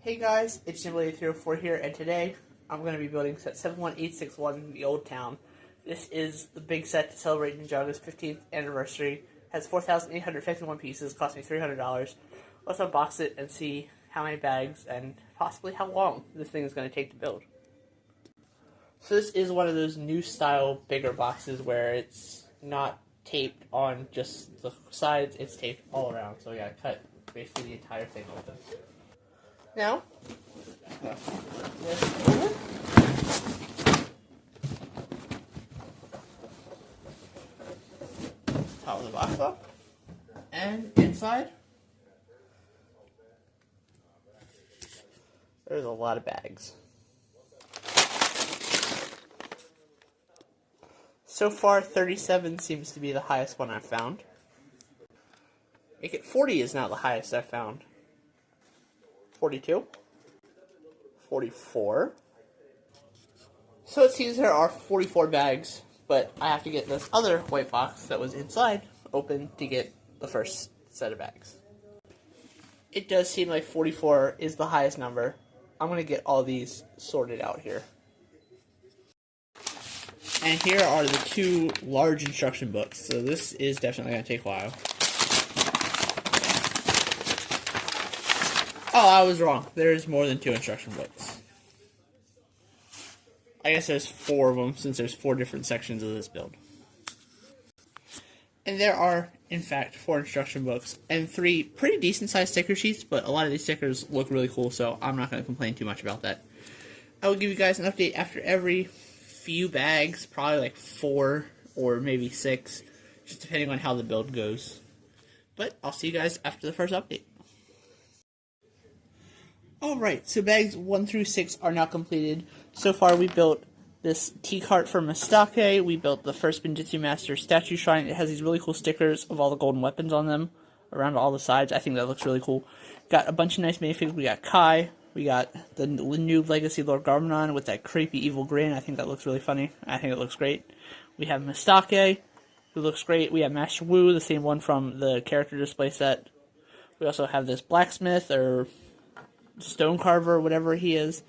Hey guys, it's Ninjago here, and today I'm going to be building set 71861, the Old Town. This is the big set to celebrate Ninjago's 15th anniversary. It has 4,851 pieces, cost me $300. Let's unbox it and see how many bags and possibly how long this thing is going to take to build. So this is one of those new style bigger boxes where it's not taped on just the sides, it's taped all around. So yeah, cut basically the entire thing open. Now, top of the box up, and inside, there's a lot of bags. So far, 37 seems to be the highest one I've found. Make it 40 is not the highest I've found. 42, 44. So it seems there are 44 bags, but I have to get this other white box that was inside open to get the first set of bags. It does seem like 44 is the highest number. I'm going to get all these sorted out here. And here are the two large instruction books, so this is definitely going to take a while. Oh, I was wrong. There's more than two instruction books. I guess there's 4 of them, since there's 4 different sections of this build. And there are, in fact, 4 instruction books, and 3 pretty decent-sized sticker sheets, but a lot of these stickers look really cool, so I'm not going to complain too much about that. I will give you guys an update after every few bags, probably like 4 or maybe 6, just depending on how the build goes. But I'll see you guys after the first update. Alright, so bags 1 through 6 are now completed. So far we built this tea cart for Mistake, we built the first Benjitsu Master statue shrine. It has these really cool stickers of all the golden weapons on them, around all the sides. I think that looks really cool. Got a bunch of nice minifigs. We got Kai, we got the new Legacy Lord Garmanon with that creepy evil grin. I think that looks really funny. I think it looks great. We have Mistake, who looks great. We have Master Wu, the same one from the character display set. We also have this blacksmith, or stone carver, whatever he is,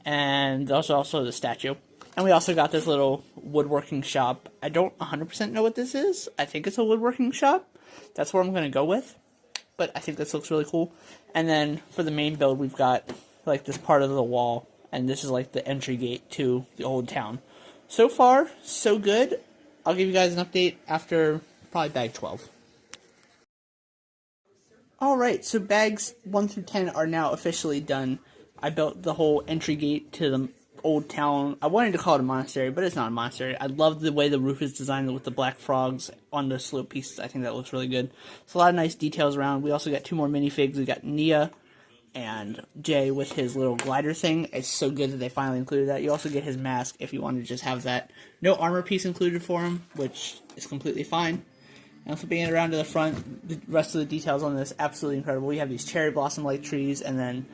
and also the statue. And we also got this little woodworking shop. I don't 100% know what this is. I think it's a woodworking shop. That's where I'm going to go with, but I think this looks really cool. And then for the main build, we've got like this part of the wall, and this is like the entry gate to the old town. So far, so good. I'll give you guys an update after probably bag 12. Alright, so bags 1 through 10 are now officially done. I built the whole entry gate to the old town. I wanted to call it a monastery, but it's not a monastery. I love the way the roof is designed with the black frogs on the slope pieces. I think that looks really good. It's a lot of nice details around. We also got 2 more minifigs. We got Nia and Jay with his little glider thing. It's so good that they finally included that. You also get his mask if you want to just have that. No armor piece included for him, which is completely fine. And flipping it around to the front, the rest of the details on this, absolutely incredible. We have these cherry blossom-like trees, and then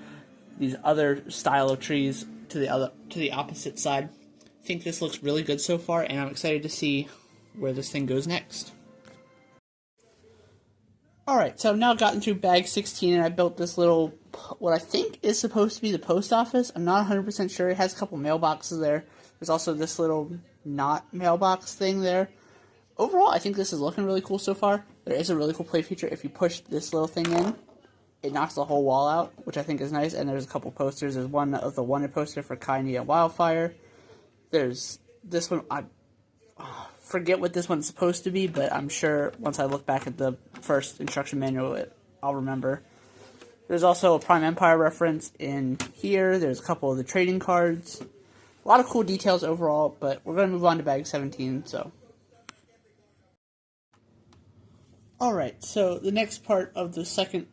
these other style of trees to the opposite side. I think this looks really good so far, and I'm excited to see where this thing goes next. Alright, so I've now gotten through bag 16, and I built this little, what I think is supposed to be the post office. I'm not 100% sure. It has a couple mailboxes there. There's also this little not mailbox thing there. Overall, I think this is looking really cool so far. There is a really cool play feature. If you push this little thing in, it knocks the whole wall out, which I think is nice. And there's a couple posters. There's one of the wanted poster for Kai, Nia, Wildfire. There's this one. I forget what this one's supposed to be, but I'm sure once I look back at the first instruction manual, I'll remember. There's also a Prime Empire reference in here. There's a couple of the trading cards. A lot of cool details overall, but we're going to move on to bag 17, so. Alright, so the next part of the second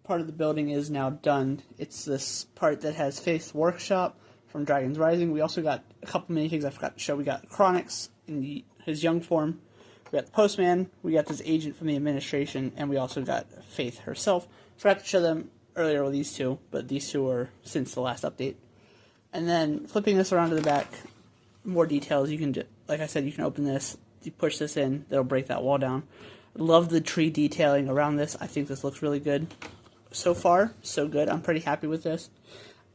part of the building is now done. It's this part that has Faith's Workshop from Dragon's Rising. We also got a couple minifigs I forgot to show. We got Chronix in his young form. We got the Postman. We got this agent from the administration. And we also got Faith herself. Forgot to show them earlier with these two, but these two are since the last update. And then flipping this around to the back, more details. You can, like I said, you can open this. You push this in, that'll break that wall down. Love the tree detailing around this. I think this looks really good. so far, so good. I'm pretty happy with this.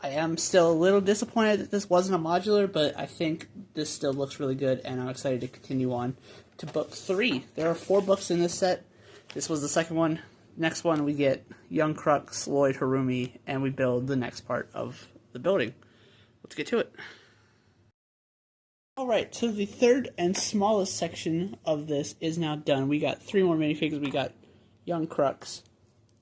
I am still a little disappointed that this wasn't a modular, but I think this still looks really good, and I'm excited to continue on to book 3. There are 4 books in this set. This was the second one. Next one, we get Young Crux, Lloyd, Harumi, and we build the next part of the building. Let's get to it. Alright, so the third and smallest section of this is now done. We got 3 more minifigures. We got Young Crux,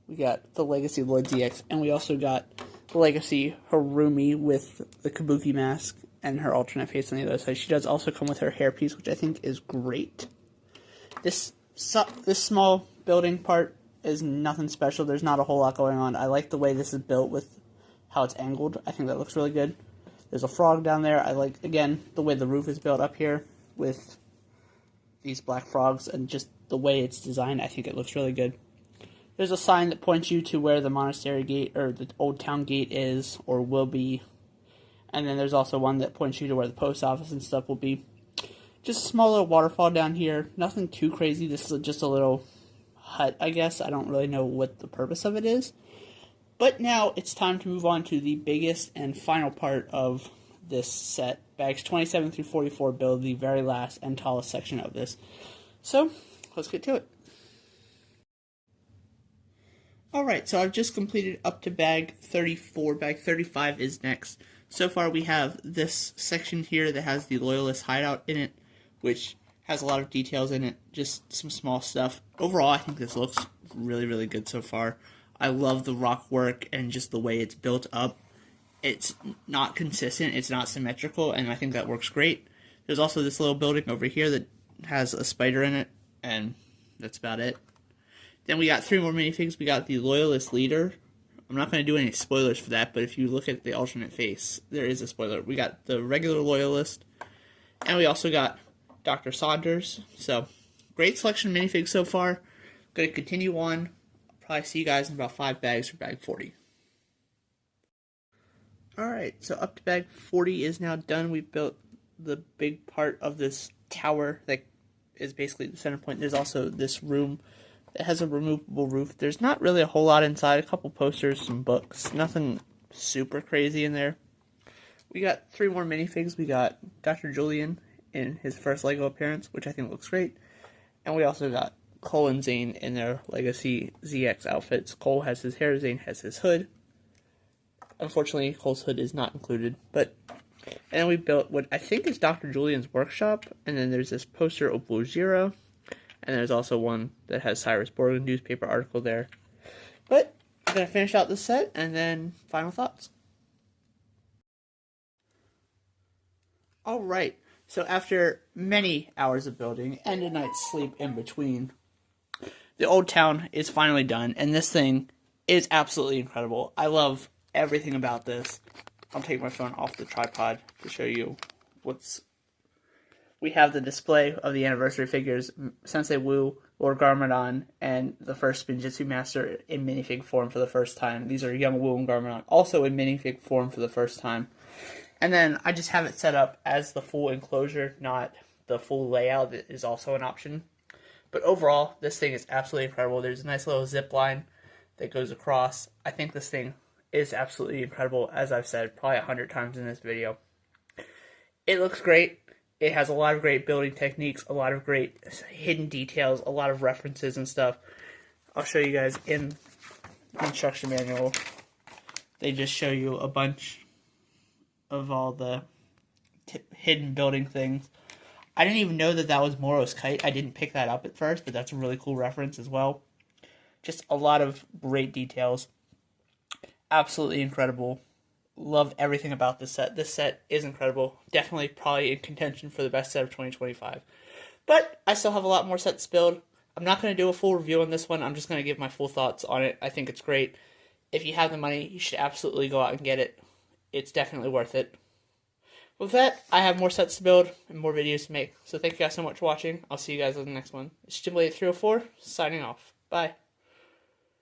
we got the Legacy Lloyd ZX, and we also got the Legacy Harumi with the Kabuki mask and her alternate face on the other side. She does also come with her hairpiece, which I think is great. This small building part is nothing special. There's not a whole lot going on. I like the way this is built with how it's angled. I think that looks really good. There's a frog down there. I like, again, the way the roof is built up here with these black frogs and just the way it's designed. I think it looks really good. There's a sign that points you to where the monastery gate or the old town gate is or will be. And then there's also one that points you to where the post office and stuff will be. Just a small little waterfall down here. Nothing too crazy. This is just a little hut, I guess. I don't really know what the purpose of it is. But now it's time to move on to the biggest and final part of this set. Bags 27 through 44 build the very last and tallest section of this. So, let's get to it. Alright, so I've just completed up to bag 34. Bag 35 is next. So far we have this section here that has the Loyalist hideout in it, which has a lot of details in it, just some small stuff. Overall, I think this looks really, really good so far. I love the rock work and just the way it's built up. It's not consistent, it's not symmetrical, and I think that works great. There's also this little building over here that has a spider in it, and that's about it. Then we got 3 more minifigs. We got the Loyalist Leader. I'm not going to do any spoilers for that, but if you look at the alternate face, there is a spoiler. We got the regular Loyalist, and we also got Dr. Saunders. So, great selection of minifigs so far. Going to continue on. Probably see you guys in about 5 bags for bag 40. Alright, so up to bag 40 is now done. We've built the big part of this tower that is basically the center point. There's also this room that has a removable roof. There's not really a whole lot inside. A couple posters, some books. Nothing super crazy in there. We got 3 more minifigs. We got Dr. Julian in his first LEGO appearance, which I think looks great. And we also got Cole and Zane in their Legacy ZX outfits. Cole has his hair, Zane has his hood. Unfortunately, Cole's hood is not included. And then we built what I think is Dr. Julian's workshop. And then there's this poster of Blue Zero. And there's also one that has Cyrus Borg newspaper article there. But I'm going to finish out the set and then final thoughts. Alright, so after many hours of building and a night's sleep in between, the old town is finally done, and this thing is absolutely incredible. I love everything about this. I'll take my phone off the tripod to show you what's... We have the display of the anniversary figures, Sensei Wu, Lord Garmadon, and the first Spinjitzu Master in minifig form for the first time. These are young Wu and Garmadon, also in minifig form for the first time. And then I just have it set up as the full enclosure, not the full layout that is also an option. But overall, this thing is absolutely incredible. There's a nice little zip line that goes across. I think this thing is absolutely incredible, as I've said probably 100 times in this video. It looks great. It has a lot of great building techniques, a lot of great hidden details, a lot of references and stuff. I'll show you guys in the instruction manual. They just show you a bunch of all the hidden building things. I didn't even know that that was Moro's kite. I didn't pick that up at first, but that's a really cool reference as well. Just a lot of great details. Absolutely incredible. Love everything about this set. This set is incredible. Definitely probably in contention for the best set of 2025. But I still have a lot more sets to build. I'm not going to do a full review on this one. I'm just going to give my full thoughts on it. I think it's great. If you have the money, you should absolutely go out and get it. It's definitely worth it. With that, I have more sets to build and more videos to make. So thank you guys so much for watching. I'll see you guys on the next one. It's Jim 304 signing off. Bye.